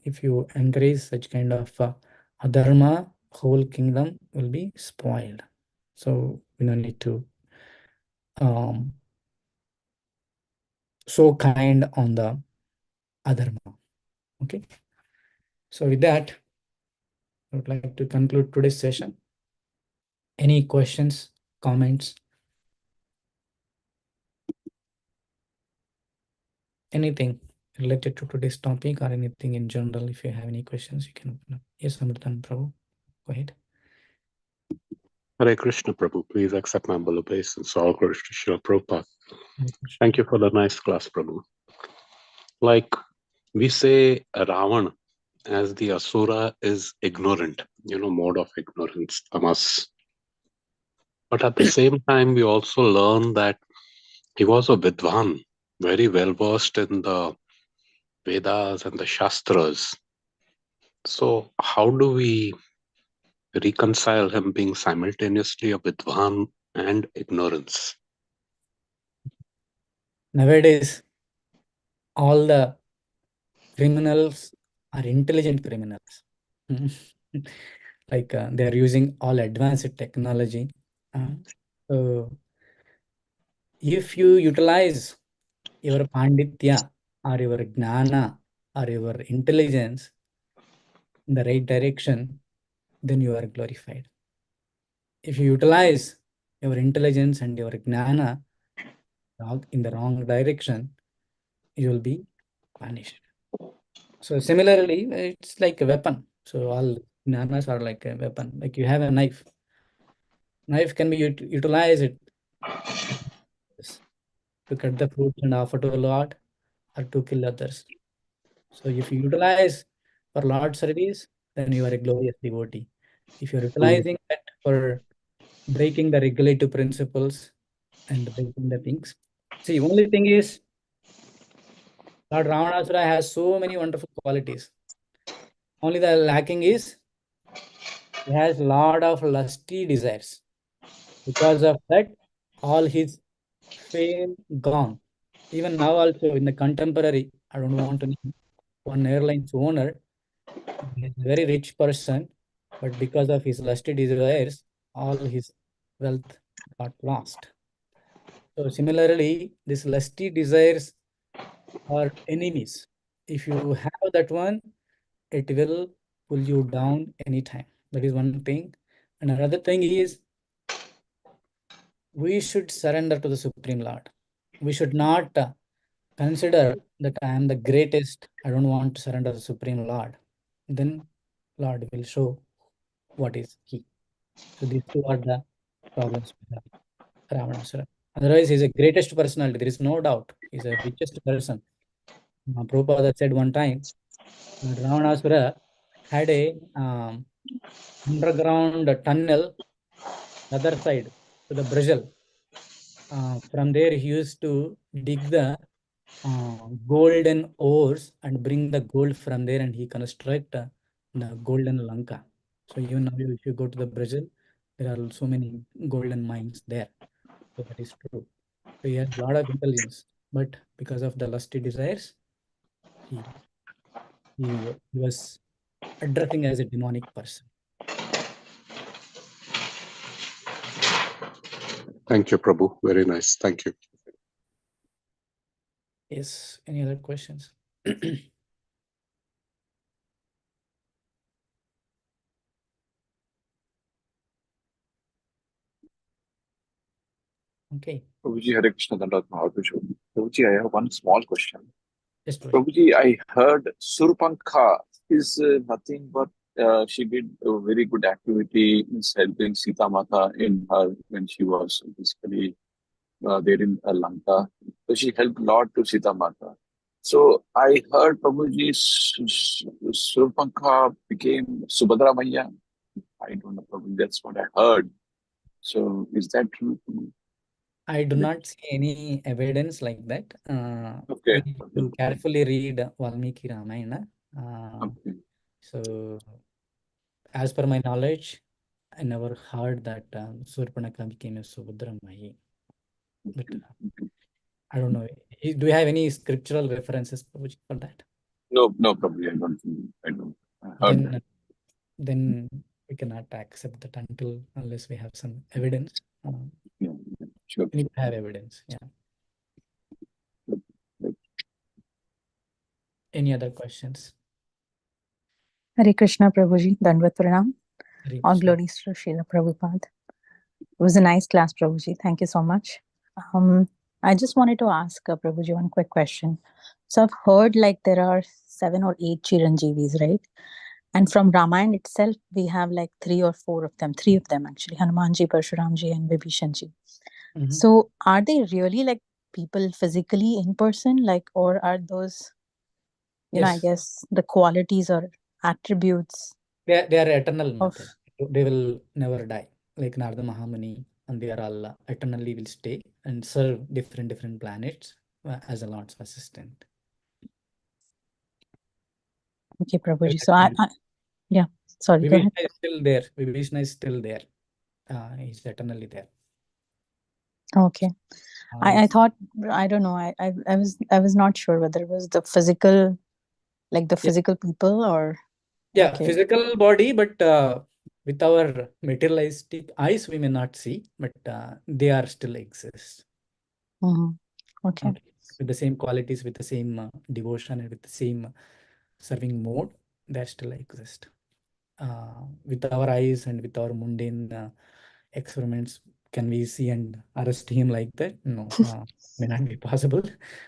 If you encourage such kind of adharma, whole kingdom will be spoiled. So we don't need to so kind on the adharma. Okay. So with that, I would like to conclude today's session. Any questions, comments, anything related to today's topic or anything in general? If you have any questions, you can open up. Yes, Amritan Prabhu, go ahead. Hare Krishna, Prabhu. Please accept my humble obeisance. All glories to Srila Prabhupada. Hare Krishna. Thank you for the nice class, Prabhu. Like we say, Ravan as the Asura is ignorant, mode of ignorance, tamas. But at the same time, we also learn that he was a Vidwan, very well versed in the Vedas and the Shastras. So, how do we reconcile him being simultaneously a Vidwan and ignorance? Nowadays, all the criminals are intelligent criminals. Like they are using all advanced technology. So if you utilize your panditya or your gnana or your intelligence in the right direction, then you are glorified. If you utilize your intelligence and your gnana in the wrong direction, you will be punished. So similarly, it's like a weapon. So all gnananas are like a weapon. Like you have a knife. Knife can be utilized to cut the fruits and offer to the Lord or to kill others. So if you utilize for Lord service, then you are a glorious devotee. If you're utilizing that for breaking the regulative principles and breaking the things, see, only thing is Lord Ravanasura has so many wonderful qualities. Only the lacking is he has lot of lusty desires. Because of that, all his fame gone. Even now also in the contemporary, I don't want to name one airline's owner, he is a very rich person, but because of his lusty desires, all his wealth got lost. So similarly, these lusty desires are enemies. If you have that one, it will pull you down anytime. That is one thing. And another thing is we should surrender to the Supreme Lord. We should not consider that I am the greatest. I don't want to surrender to the Supreme Lord. Then Lord will show what is He. So these two are the problems with Ravanasura. Otherwise, he's the greatest personality. There is no doubt. He's the richest person. Prabhupada said one time that Ravanasura had a underground tunnel the other side to the Brazil. From there, he used to dig the golden ores and bring the gold from there, and he construct the golden Lanka. So even now, if you go to the Brazil, there are so many golden mines there. So that is true. So he has a lot of intelligence, but because of the lusty desires, he was addressing as a demonic person. Thank you, Prabhu. Very nice. Thank you. Yes. Any other questions? Okay. Prabhuji, Hare Krishna, Dandavat Mahaprabhu. Prabhuji, I have one small question. Yes, Prabhuji. Prabhuji, I heard Surpankha is nothing but she did a very good activity in helping Sita Mata in her when she was basically there in Lanka. So she helped a lot to Sita Mata. So I heard Prabhuji Surpankha became Subhadra Maya. I don't know, Prabhuji, that's what I heard. So is that true? I do not see any evidence like that. Okay. We need to carefully read Valmiki Ramayana. Okay. So, as per my knowledge, I never heard that Surpanaka became a Subhadra Mahi. But I don't know. Do you have any scriptural references Prabhuji, for that? No, no, probably I don't think I don't. I heard that. Then we cannot accept that unless we have some evidence. Yeah, sure. We need to have evidence. Yeah. Any other questions? Hare Krishna Prabhuji, Dandvat Pranam. Hare All Krishna. glories to Srila Prabhupada. It was a nice class, Prabhuji. Thank you so much. I just wanted to ask Prabhuji one quick question. So I've heard like there are 7 or 8 Chiranjeevis, right? And from Ramayana itself, we have like 3 or 4 of them, 3 of them actually, Hanumanji, Parshuramji, and Vibhishanji. Mhm. So are they really like people physically in person, like, or are those, you know, I Yes. guess the qualities or attributes? They are eternal, Of- Mataji. They will never die. Like Narada Mahamuni, and they are all eternally will stay and serve different planets as a Lord's assistant. Okay, Prabhuji. So yeah, sorry, go ahead. Vibhishna is still there. Vibhishna is still there. He's eternally there. Okay. I He's- thought, I don't know, I was not sure whether it was the physical, like the Yeah. physical people or Yeah, okay. physical body, but with our materialistic eyes, we may not see, but they are still exist. Mhm. Okay. Okay. With the same qualities, with the same devotion, and with the same serving mode, they still exist. With our eyes and with our mundane experiments, can we see and arrest him like that? No, may not be possible,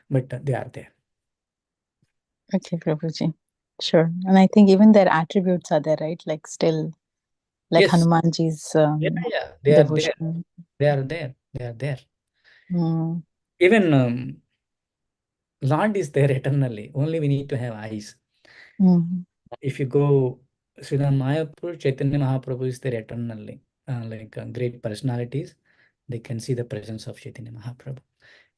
but they are there. Okay, Prabhuji. Sure. And I think even their attributes are there, right? Like still, like Yes. Hanumanji's Yeah, they are there. devotion. They are there. They are there. Mm. Even Lord is there eternally. Only we need to have eyes. Mm. If you go Sridhar Mayapur, Chaitanya Mahaprabhu is there eternally. Like great personalities, they can see the presence of Chaitanya Mahaprabhu.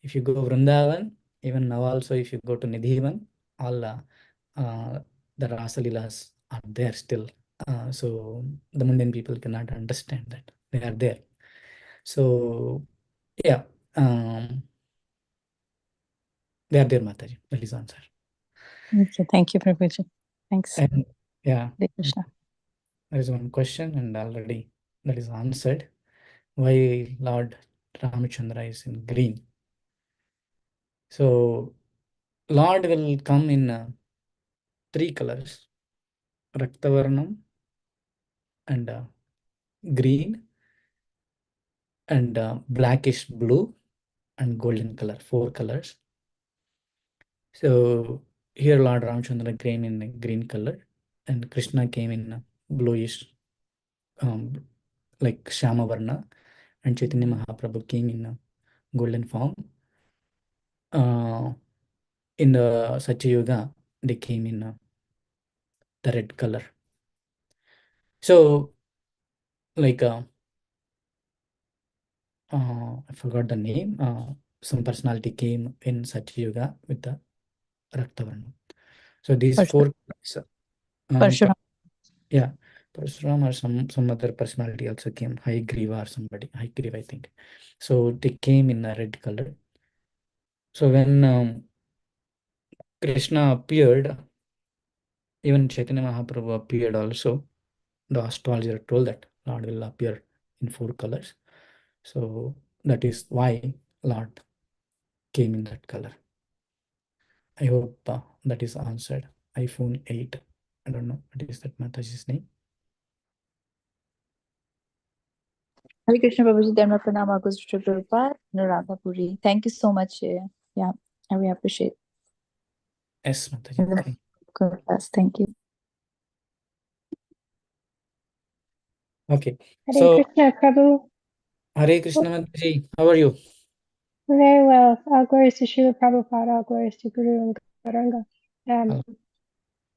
If you go Vrindavan, even now also, if you go to Nidhivan, all the Rasalilas are there still. So the mundane people cannot understand that they are there. So yeah, they are there, Mataji. That is answer. Okay, thank you, Prabhuji. Thanks. And yeah, Hare Krishna. there is one question, and already that is answered. Why Lord Ramachandra is in green? So Lord will come in three colors: Raktavarnam and green and blackish blue and golden color, 4 colors. So here Lord Ramchandra came in a green color and Krishna came in a bluish, like Shama Varna, and Chaitanya Mahaprabhu came in a golden form. In the Satya Yuga, they came in the red color. So, like, I forgot the name. Some personality came in Satya Yuga with the Raktavarna. So these four, Parshuram. yeah, Parshuram or some other personality also came. Haigriva or somebody, Haigriva, I think. So they came in a red color. So when Krishna appeared, even Chaitanya Mahaprabhu appeared also. The astrologer told that Lord will appear in 4 colors. So that is why Lord came in that color. I hope that is answered. iPhone 8. I don't know what is that Mataji's name. Hare Krishna Prabhuji, Dharma Pranam, August Prabhupada, Radha Puri. Thank you so much. Yeah, I really appreciate Yes, Mataji. it. Good class. Thank you. Okay. Hare So, Krishna Prabhu. Hare Krishna Mataji, how are you? Very well. All glories to Srila Prabhupada, all glories to Guru and Gauranga.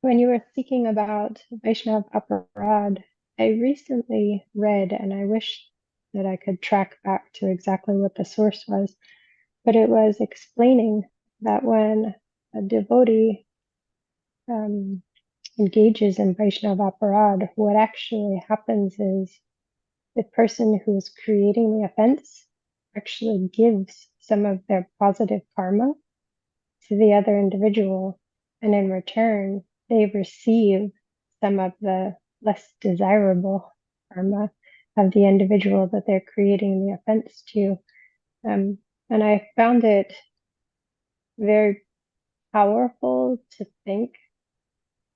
When you were speaking about Vaishnav Aparad, I recently read, and I wish that I could track back to exactly what the source was, but it was explaining that when a devotee engages in Vaishnav Aparad, what actually happens is the person who is creating the offense actually gives some of their positive karma to the other individual, and in return, they receive some of the less desirable karma of the individual that they're creating the offense to. And I found it very powerful to think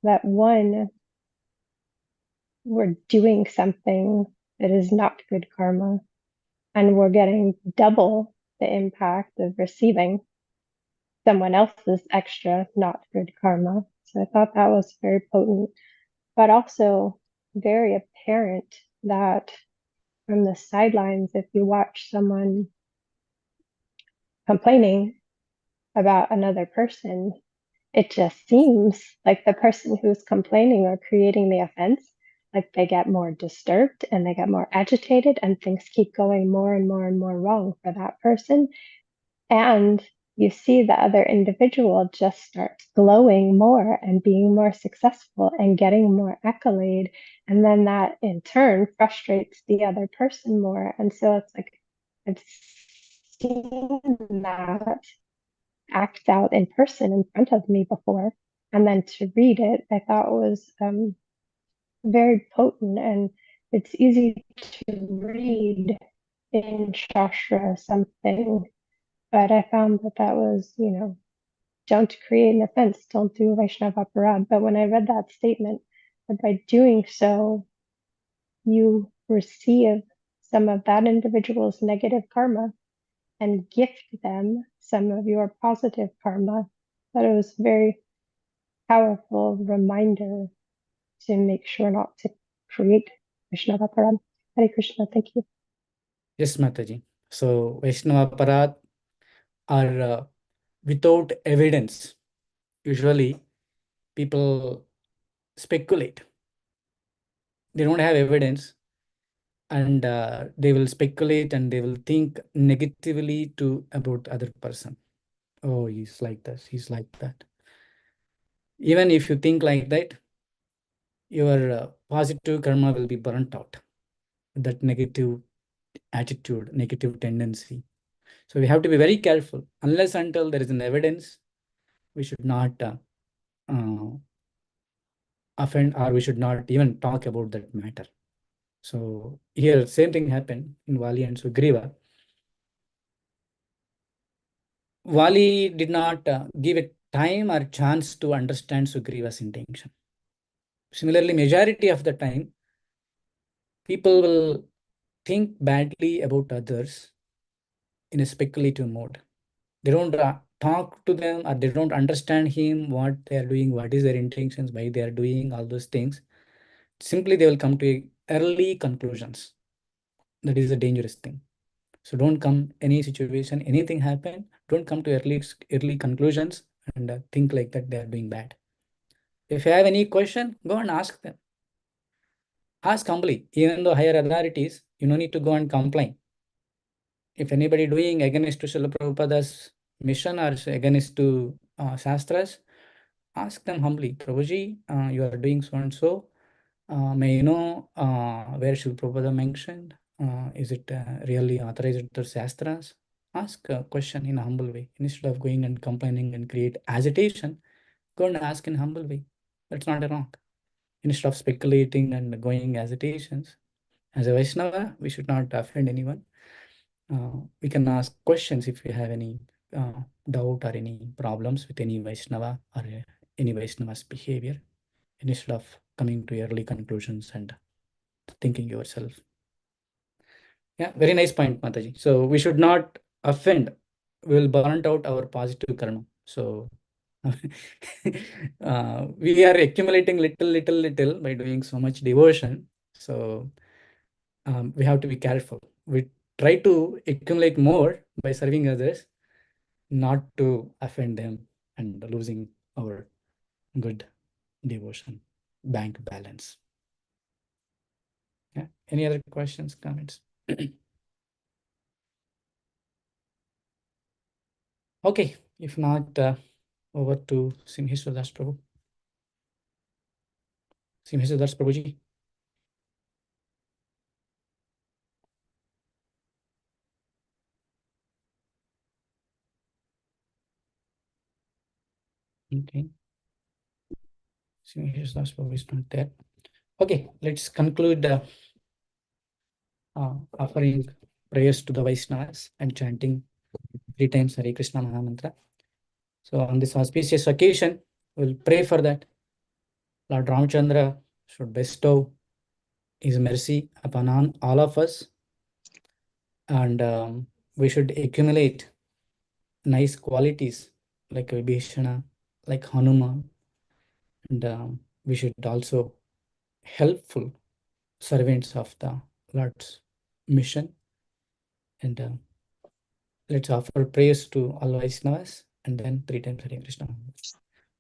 that one, we're doing something that is not good karma, and we're getting double the impact of receiving someone else's extra not good karma. So I thought that was very potent, but also very apparent that from the sidelines, if you watch someone complaining about another person, it just seems like the person who's complaining or creating the offense, like they get more disturbed and they get more agitated and things keep going more and more and more wrong for that person. And you see the other individual just starts glowing more and being more successful and getting more accolade. And then that in turn frustrates the other person more. And so it's like, I've seen that act out in person in front of me before. And then to read it, I thought was very potent, and it's easy to read in Shastra something, but I found that that was, don't create an offense, don't do Vaishnava Aparad. But when I read that statement, that by doing so, you receive some of that individual's negative karma and gift them some of your positive karma, that it was a very powerful reminder to make sure not to create Vaishnava Aparad. Hare Krishna, thank you. Yes, Mataji. So Vaishnava Aparad are without evidence. Usually people speculate. They don't have evidence, and they will speculate and they will think negatively about other person. Oh, he's like this, he's like that. Even if you think like that, your positive karma will be burnt out. That negative attitude, negative tendency. So we have to be very careful. Unless until there is an evidence, we should not offend, or we should not even talk about that matter. So here, same thing happened in Vali and Sugriva. Vali did not give a time or chance to understand Sugriva's intention. Similarly, majority of the time, people will think badly about others in a speculative mode. They don't talk to them, or they don't understand him, what they are doing, what is their intentions, why they are doing all those things. Simply, they will come to early conclusions. That is a dangerous thing. So don't come any situation, anything happen, don't come to early conclusions and think like that they are doing bad. If you have any question, go and ask them. Ask humbly. Even though higher authorities, you don't need to go and complain. If anybody doing against to Srila Prabhupada's mission or against to Shastras, ask them humbly, Prabhuji, you are doing so and so. May you know where Srila Prabhupada mentioned? Is it really authorized to Shastras? Ask a question in a humble way. Instead of going and complaining and create agitation, go and ask in a humble way. That's not wrong. Instead of speculating and going agitations, as a Vaishnava, we should not offend anyone. We can ask questions if we have any doubt or any problems with any Vaishnava or any Vaishnava's behavior, instead of coming to early conclusions and thinking yourself. Yeah, very nice point, Mataji. So we should not offend. We will burn out our positive karma. So we are accumulating little by doing so much devotion. So we have to be careful. We try to accumulate more by serving others, not to offend them and losing our good devotion bank balance. Yeah. Any other questions, comments? Okay, if not, over to Simheshwar Das Prabhu. Simheshwar Das Prabhuji. Okay. Simheshwar Das Prabhu is not there. Okay, let's conclude offering prayers to the Vaishnavas and chanting 3 times Hare Krishna Mahamantra. So on this auspicious occasion, we'll pray for that Lord Ramachandra should bestow his mercy upon all of us, and we should accumulate nice qualities like Vibhishana, like Hanuman, and we should also helpful servants of the Lord's mission. And let's offer prayers to all Vaishnavas and then 3 times Hare Krishna.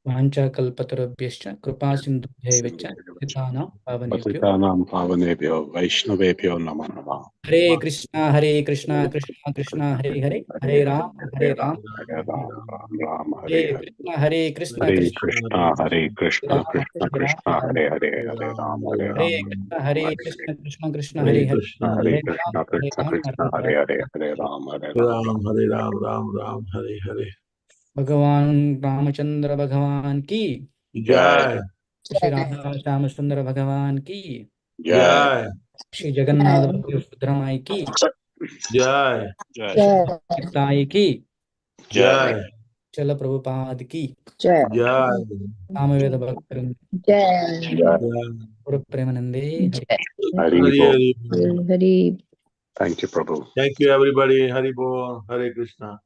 Vancha kalpatarabhyascha kripa sindhubhyaivacha patitanam pavanebhyo. Patitanam pavanebhyo Vaishnavebhyo namo namah. Hare Krishna, Krishna Krishna, Hare Hare, Hare Ram, Hare Ram, Hare Ram, Ram Ram, Hare Hare. Hare Krishna, Hare Krishna Krishna, Hare Krishna, Ram, Krishna Hare Ram, Krishna, Hare Hare, Hare Ram, Hare Ram. Hare Krishna, Krishna Krishna, Hare Hare Hare, Krishna, Hare Hare Ram, Krishna, Krishna Krishna, Hare Hare Ram. Hare, Hare Ram, Hare Hare Ram. Ram, Hare Ram, Ram Ram, Hare Hare. Bhagavan Ramachandra Bhagavan ki, Jai, Shri Radha Shama Sundara Bhagavan ki, Jai, Jai, Shri Jagannath Bhagavan Sudramai ki, Jai, Jai, Sai ki, Jai, Jai, Chala Prabhupada ki, Jai. Jai, Samaveda Bhaktaram, Jai. Jai. Pura Premanande, Hare. Hari Hare Bol. Hare. Hari. Thank you, Prabhu. Thank you, everybody. Hari Bol, Hare Krishna.